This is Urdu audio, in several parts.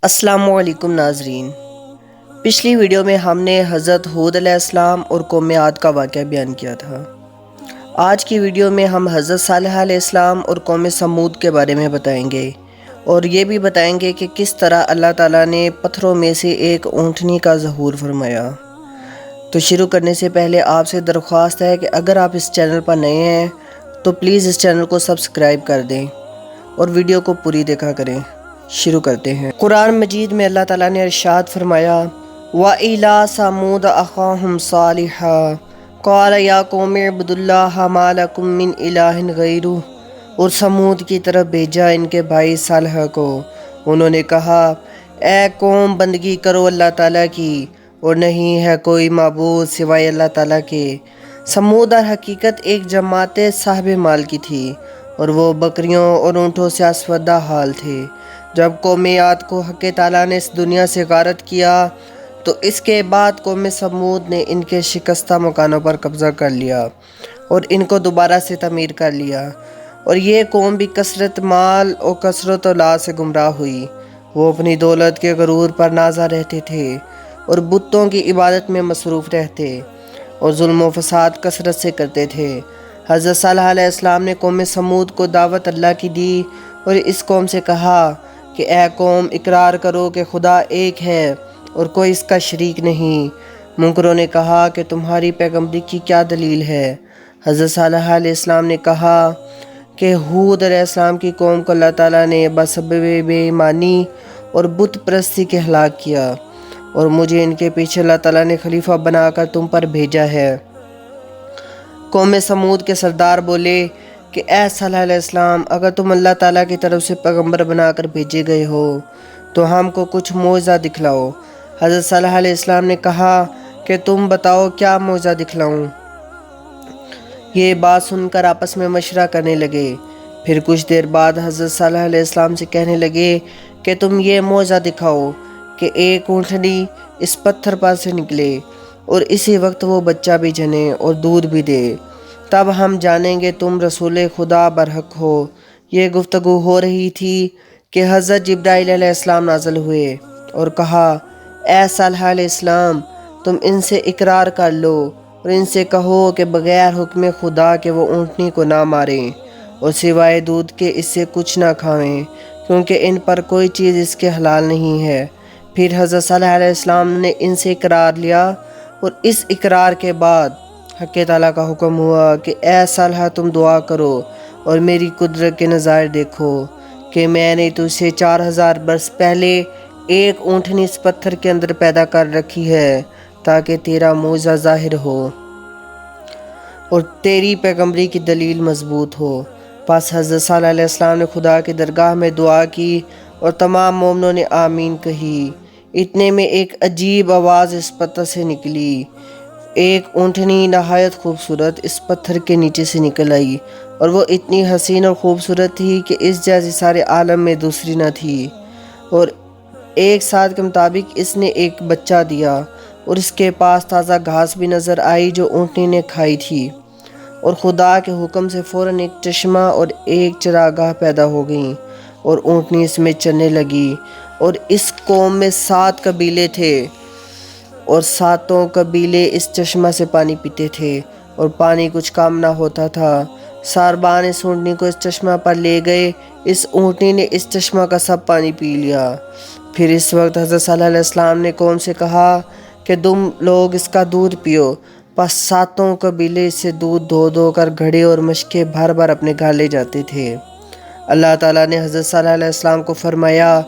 السلام علیکم ناظرین، پچھلی ویڈیو میں ہم نے حضرت ہود علیہ السلام اور قوم عاد کا واقعہ بیان کیا تھا۔ آج کی ویڈیو میں ہم حضرت صالح علیہ السلام اور قوم سمود کے بارے میں بتائیں گے، اور یہ بھی بتائیں گے کہ کس طرح اللہ تعالیٰ نے پتھروں میں سے ایک اونٹنی کا ظہور فرمایا۔ تو شروع کرنے سے پہلے آپ سے درخواست ہے کہ اگر آپ اس چینل پر نئے ہیں تو پلیز اس چینل کو سبسکرائب کر دیں اور ویڈیو کو پوری دیکھا کریں۔ شروع کرتے ہیں۔ قرآن مجید میں اللہ تعالیٰ نے ارشاد فرمایا وَإِلَىٰ ثَمُودَ أَخَاهُمْ صَالِحًا قَالَ يَا قَوْمِ اعْبُدُوا اللَّهَ مَا لَكُم مِّنْ إِلَٰهٍ غَيْرُهُ، اور سمود کی طرف بھیجا ان کے بھائی صالح کو، انہوں نے کہا اے قوم بندگی کرو اللہ تعالیٰ کی، اور نہیں ہے کوئی معبود سوائے اللہ تعالیٰ کے۔ سمود در حقیقت ایک جماعت صاحب مال کی تھی، اور وہ بکریوں اور اونٹوں سے آسودہ حال تھے۔ جب قوم عاد کو حق تعالیٰ نے اس دنیا سے غارت کیا تو اس کے بعد قوم سمود نے ان کے شکستہ مکانوں پر قبضہ کر لیا اور ان کو دوبارہ سے تعمیر کر لیا، اور یہ قوم بھی کثرت مال اور کثرت اولاد سے گمراہ ہوئی۔ وہ اپنی دولت کے غرور پر نازا رہتے تھے اور بتوں کی عبادت میں مصروف رہتے اور ظلم و فساد کثرت سے کرتے تھے۔ حضرت صالح علیہ السلام نے قوم سمود کو دعوت اللہ کی دی اور اس قوم سے کہا کہ اے قوم اقرار کرو کہ خدا ایک ہے اور کوئی اس کا شریک نہیں۔ منکروں نے کہا کہ تمہاری پیغمبری کی کیا دلیل ہے؟ حضرت صالح علیہ السلام نے کہا کہ ہود علیہ السلام کی قوم کو اللہ تعالیٰ نے بسبب بے ایمانی اور بت پرستی کے ہلاک کیا، اور مجھے ان کے پیچھے اللہ تعالیٰ نے خلیفہ بنا کر تم پر بھیجا ہے۔ قوم سمود کے سردار بولے کہ اے صالح علیہ السلام، اگر تم اللہ تعالیٰ کی طرف سے پیغمبر بنا کر بھیجے گئے ہو تو ہم کو کچھ معجزہ دکھلاؤ۔ حضرت صالح علیہ السلام نے کہا کہ تم بتاؤ کیا معجزہ دکھلاؤں؟ یہ بات سن کر آپس میں مشورہ کرنے لگے۔ پھر کچھ دیر بعد حضرت صالح علیہ السلام سے کہنے لگے کہ تم یہ معجزہ دکھاؤ کہ ایک اونٹنی اس پتھر پر سے نکلے اور اسی وقت وہ بچہ بھی جنے اور دودھ بھی دے، تب ہم جانیں گے تم رسول خدا برحق ہو۔ یہ گفتگو ہو رہی تھی کہ حضرت جبرائیل علیہ السلام نازل ہوئے اور کہا اے صالح علیہ السلام، تم ان سے اقرار کر لو اور ان سے کہو کہ بغیر حکم خدا کے وہ اونٹنی کو نہ ماریں اور سوائے دودھ کے اس سے کچھ نہ کھائیں، کیونکہ ان پر کوئی چیز اس کے حلال نہیں ہے۔ پھر حضرت صالح علیہ السلام نے ان سے اقرار لیا، اور اس اقرار کے بعد حق تعالیٰ کا حکم ہوا کہ اے صالح تم دعا کرو اور میری قدرت کے نظائر دیکھو کہ میں نے تجھ سے 4000 برس پہلے ایک اونٹنی اس پتھر کے اندر پیدا کر رکھی ہے تاکہ تیرا معجزہ ظاہر ہو اور تیری پیغمبری کی دلیل مضبوط ہو۔ پس حضرت صالح علیہ السلام نے خدا کی درگاہ میں دعا کی اور تمام مومنوں نے آمین کہی۔ اتنے میں ایک عجیب آواز اس پتھر سے نکلی۔ ایک اونٹنی نہایت خوبصورت اس پتھر کے نیچے سے نکل آئی، اور وہ اتنی حسین اور خوبصورت تھی کہ اس جیسی سارے عالم میں دوسری نہ تھی، اور ایک ساتھ کے مطابق اس نے ایک بچہ دیا، اور اس کے پاس تازہ گھاس بھی نظر آئی جو اونٹنی نے کھائی تھی، اور خدا کے حکم سے فوراً ایک چشمہ اور ایک چراگاہ پیدا ہو گئیں اور اونٹنی اس میں چلنے لگی۔ اور اس قوم میں 7 قبیلے تھے، اور 7 قبیلے اس چشمہ سے پانی پیتے تھے، اور پانی کچھ کم نہ ہوتا تھا۔ ساربان اس اونٹنی کو اس چشمہ پر لے گئے، اس اونٹنی نے اس چشمہ کا سب پانی پی لیا۔ پھر اس وقت حضرت صالح علیہ السلام نے قوم سے کہا کہ تم لوگ اس کا دودھ پیو۔ پس 7 قبیلے اس سے دودھ دھو دھو کر گھڑے اور مشکیں بھر بھر اپنے گھر لے جاتے تھے۔ اللہ تعالیٰ نے حضرت صالح علیہ السلام کو فرمایا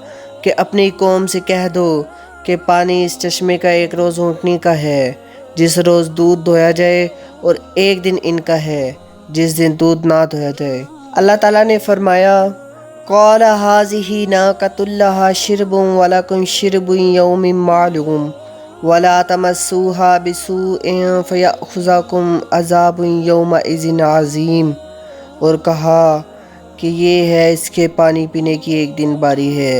کہ اپنی قوم سے کہہ دو کہ پانی اس چشمے کا ایک روز اونٹنی کا ہے جس روز دودھ دھویا جائے، اور ایک دن ان کا ہے جس دن دودھ نہ دھویا جائے۔ اللہ تعالیٰ نے فرمایا قال هذه ناقۃ لها شرب ولکم شرب یوم معلوم ولا تمسوها بسوء فیأخذکم عذاب یومئذ عظیم، اور کہا کہ یہ ہے اس کے پانی پینے کی ایک دن باری ہے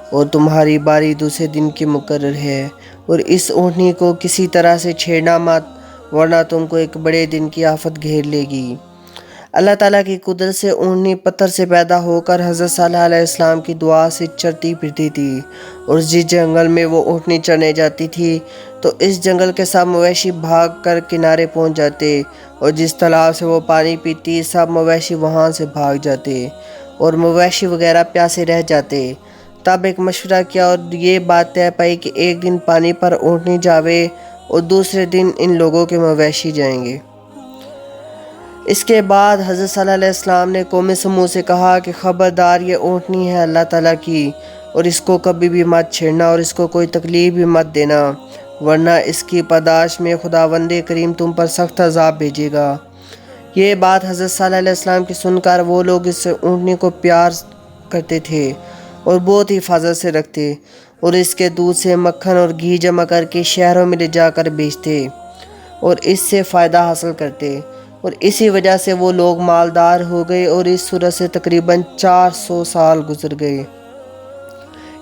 اور تمہاری باری دوسرے دن کی مقرر ہے، اور اس اونٹنی کو کسی طرح سے چھیڑنا مت ورنہ تم کو ایک بڑے دن کی آفت گھیر لے گی۔ اللہ تعالیٰ کی قدرت سے اونٹنی پتھر سے پیدا ہو کر حضرت صالح علیہ السلام کی دعا سے چرتی پھرتی تھی، اور جس جنگل میں وہ اونٹنی چرنے جاتی تھی تو اس جنگل کے سب مویشی بھاگ کر کنارے پہنچ جاتے، اور جس تالاب سے وہ پانی پیتی سب مویشی وہاں سے بھاگ جاتے اور مویشی وغیرہ پیاسے رہ جاتے۔ تب ایک مشورہ کیا اور یہ بات طے پائی کہ ایک دن پانی پر اونٹنی جاوے اور دوسرے دن ان لوگوں کے مویشی جائیں گے۔ اس کے بعد حضرت صلی اللہ علیہ السلام نے قوم سمود سے کہا کہ خبردار، یہ اونٹنی ہے اللہ تعالیٰ کی، اور اس کو کبھی بھی مت چھیڑنا اور اس کو کوئی تکلیف بھی مت دینا، ورنہ اس کی پاداش میں خداوند کریم تم پر سخت عذاب بھیجے گا۔ یہ بات حضرت صلی اللہ علیہ السلام کی سن کر وہ لوگ اس اونٹنی کو پیار کرتے تھے اور بہت ہی حفاظت سے رکھتے، اور اس کے دودھ سے مکھن اور گھی جمع کر کے شہروں میں لے جا کر بیچتے اور اس سے فائدہ حاصل کرتے، اور اسی وجہ سے وہ لوگ مالدار ہو گئے، اور اس صورت سے تقریباً 400 سال گزر گئے۔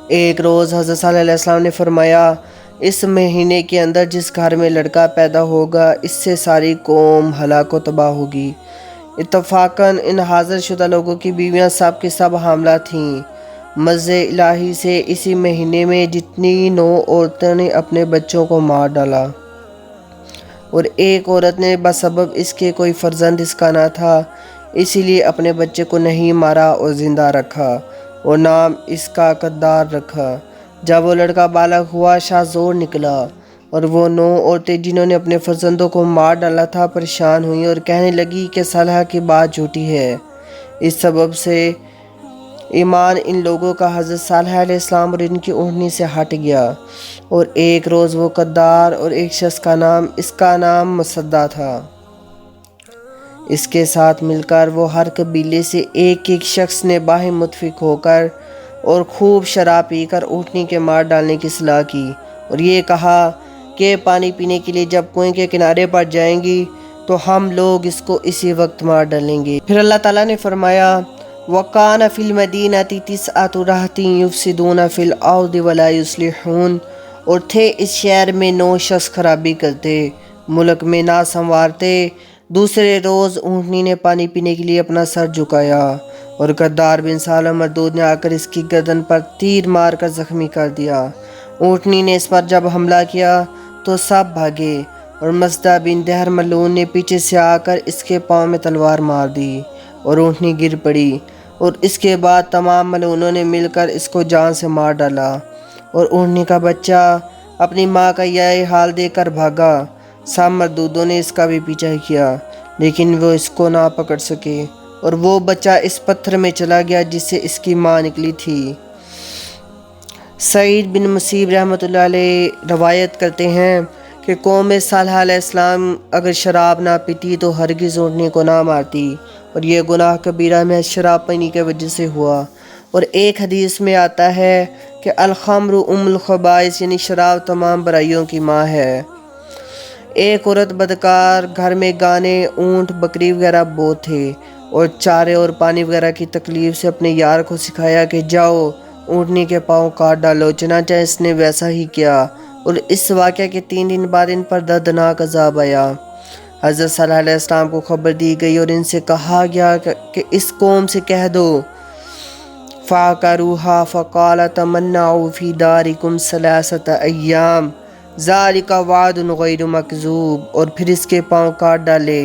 ایک روز حضرت صلی اللہ علیہ السلام نے فرمایا، اس مہینے کے اندر جس گھر میں لڑکا پیدا ہوگا اس سے ساری قوم ہلاک و تباہ ہوگی۔ اتفاقاً ان حاضر شدہ لوگوں کی بیویاں سب کی سب حاملہ تھیں۔ مزد الہی سے اسی مہینے میں جتنی 9 عورتوں نے اپنے بچوں کو مار ڈالا، اور ایک عورت نے بسبب اس کے کوئی فرزند اس کا نہ تھا، اسی لیے اپنے بچے کو نہیں مارا اور زندہ رکھا اور نام اس کا قدار رکھا۔ جب وہ لڑکا بالغ ہوا شاہ زور نکلا، اور وہ 9 عورتیں جنہوں نے اپنے فرزندوں کو مار ڈالا تھا پریشان ہوئیں اور کہنے لگی کہ صالح کی بات جھوٹی ہے۔ اس سبب سے ایمان ان لوگوں کا حضرت صالح علیہ السلام اور ان کی اونٹنی سے ہٹ گیا، اور ایک روز وہ قدار اور ایک شخص کا نام مصدع تھا، اس کے ساتھ مل کر وہ ہر قبیلے سے ایک شخص نے باہم متفق ہو کر اور خوب شراب پی کر اونٹنی کے مار ڈالنے کی صلاح کی، اور یہ کہا کہ پانی پینے کے لیے جب کنویں کے کنارے پر جائیں گی تو ہم لوگ اس کو اسی وقت مار ڈالیں گے۔ پھر اللہ تعالیٰ نے فرمایا، وَقَانَ فِي الْمَدِينَةِ تِسْعَةُ رَهْطٍ يُفْسِدُونَ فِي الْأَرْضِ وَلَا يُصْلِحُونَ، اور تھے اس شہر میں 9 شخص خرابی کرتے، ملک میں نہ سنوارتے۔ دوسرے روز اونٹنی نے پانی پینے کے لیے اپنا سر جھکایا، اور غدار بن سالم مردود نے آ کر اس کی گردن پر تیر مار کر زخمی کر دیا۔ اونٹنی نے اس پر جب حملہ کیا تو سب بھاگے، اور مصدع بن دہر ملعون نے پیچھے سے آ کر اس کے پاؤں میں تلوار مار دی، اور اونٹنی گر پڑی، اور اس کے بعد تمام ملعونوں نے مل کر اس کو جان سے مار ڈالا، اور اونٹنی کا بچہ اپنی ماں کا یہ حال دیکھ کر بھاگا۔ سب مردودوں نے اس کا بھی پیچھا کیا، لیکن وہ اس کو نہ پکڑ سکے، اور وہ بچہ اس پتھر میں چلا گیا جس سے اس کی ماں نکلی تھی۔ سعید بن مسیب رحمۃ اللہ علیہ روایت کرتے ہیں کہ قوم صالح علیہ السلام اگر شراب نہ پیتی تو ہرگز اونٹنی کو نہ مارتی، اور یہ گناہ کبیرہ میں شراب پینے کی وجہ سے ہوا۔ اور ایک حدیث میں آتا ہے کہ الخمر ام الخبائث، یعنی شراب تمام برائیوں کی ماں ہے۔ ایک عورت بدکار گھر میں گانے، اونٹ، بکری وغیرہ بہت تھے، اور چارے اور پانی وغیرہ کی تکلیف سے اپنے یار کو سکھایا کہ جاؤ اونٹنی کے پاؤں کاٹ ڈالو، چنانچہ اس نے ویسا ہی کیا، اور اس واقعہ کے 3 دن بعد ان پر دردناک عذاب آیا۔ حضرت صلی اللہ علیہ السلام کو خبر دی گئی اور ان سے کہا گیا کہ اس قوم سے کہہ دو، فَعَقَرُوهَا فَقَالَ تَمَنَّعُوا فِي دَارِكُمْ 3 أَيَّامٍ ذَلِكَ وَعْدٌ غَيْرُ مَكْذُوبٍ، اور پھر اس کے پاؤں کاٹ ڈالے۔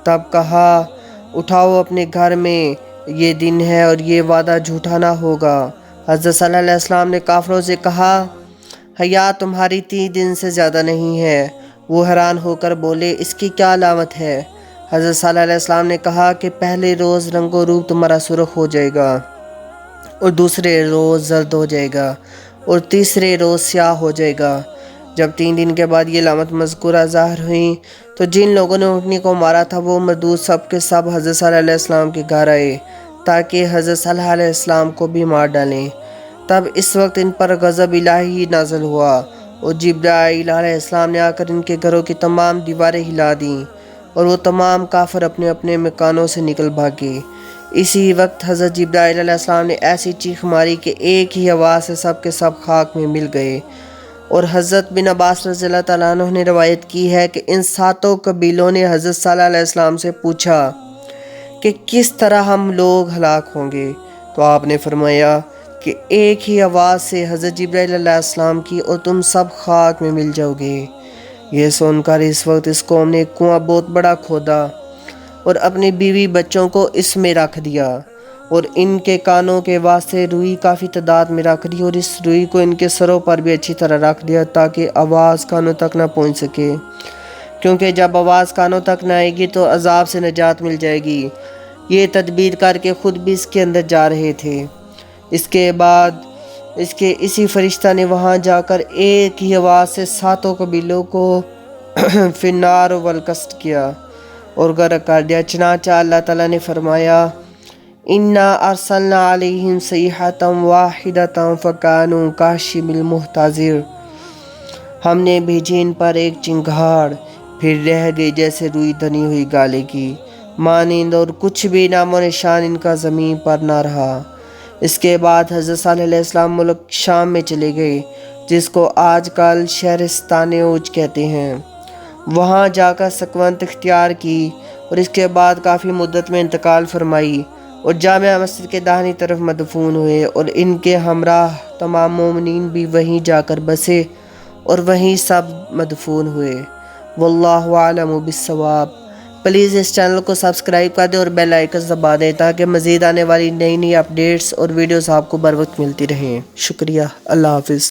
تب کہا، اٹھاؤ اپنے گھر میں، یہ دن ہے اور یہ وعدہ جھوٹا نہ ہوگا۔ حضرت صلی اللہ علیہ السلام نے کافروں سے کہا، حیات تمہاری 3 دن سے زیادہ نہیں ہے۔ وہ حیران ہو کر بولے، اس کی کیا علامت ہے؟ حضرت صلی اللہ علیہ السلام نے کہا کہ پہلے روز رنگ و روپ تمہارا سرخ ہو جائے گا، اور دوسرے روز زرد ہو جائے گا، اور تیسرے روز سیاہ ہو جائے گا۔ جب 3 دن کے بعد یہ علامت مذکورہ ظاہر ہوئیں تو جن لوگوں نے اونٹنی کو مارا تھا وہ مردود سب کے سب حضرت صلی اللہ علیہ السلام کے گھر آئے تاکہ حضرت صلی اللہ علیہ السلام کو بھی مار ڈالیں۔ تب اس وقت ان پر غضب الہی نازل ہوا، اور جبرائیل علیہ السلام نے آ کر ان کے گھروں کی تمام دیواریں ہلا دیں، اور وہ تمام کافر اپنے اپنے مکانوں سے نکل بھاگے۔ اسی وقت حضرت جبرائیل علیہ السلام نے ایسی چیخ ماری کہ ایک ہی آواز سے سب کے سب خاک میں مل گئے۔ اور حضرت بن عباس رضی اللہ تعالیٰ عنہ نے روایت کی ہے کہ ان 7 قبیلوں نے حضرت صلی اللہ علیہ السلام سے پوچھا کہ کس طرح ہم لوگ ہلاک ہوں گے، تو آپ نے فرمایا کہ ایک ہی آواز سے حضرت جبرائیل علیہ السلام کی اور تم سب خاک میں مل جاؤ گے۔ یہ سن کر اس وقت اس قوم نے ایک کنواں بہت بڑا کھودا اور اپنی بیوی بچوں کو اس میں رکھ دیا، اور ان کے کانوں کے واسطے روئی کافی تعداد میں رکھ دی، اور اس روئی کو ان کے سروں پر بھی اچھی طرح رکھ دیا تاکہ آواز کانوں تک نہ پہنچ سکے، کیونکہ جب آواز کانوں تک نہ آئے گی تو عذاب سے نجات مل جائے گی۔ یہ تدبیر کر کے خود بھی اس کے اندر جا رہے تھے۔ اس کے بعد اسی فرشتہ نے وہاں جا کر ایک ہی آواز سے 7 قبیلوں کو فی النار والقصد کیا اور غرق کر دیا۔ چنانچہ اللہ تعالیٰ نے فرمایا اِنَّا أَرْسَلْنَا عَلَيْهِمْ صَيْحَةً وَاحِدَةً فَكَانُوا كَهَشِيمِ الْمُحْتَظِرِ، ہم نے بھیجی ان پر ایک چنگھاڑ، پھر رہ گئی جیسے روئی تنی ہوئی گالے کی مانند، اور کچھ بھی نام و نشان ان کا زمین پر نہ رہا۔ اس کے بعد حضرت صالح علیہ السلام ملک شام میں چلے گئے، جس کو آج کل شہرستان اوج کہتے ہیں۔ وہاں جا کر سکونت اختیار کی اور اس کے بعد کافی مدت میں انتقال فرمائی، اور جامع مسجد کے داہنی طرف مدفون ہوئے، اور ان کے ہمراہ تمام مومنین بھی وہیں جا کر بسے اور وہیں سب مدفون ہوئے۔ واللہ اعلم بالصواب۔ پلیز اس چینل کو سبسکرائب کر دیں اور بیل آئیکن دبا دیں تاکہ مزید آنے والی نئی اپڈیٹس اور ویڈیوز آپ کو بر وقت ملتی رہیں۔ شکریہ۔ اللہ حافظ۔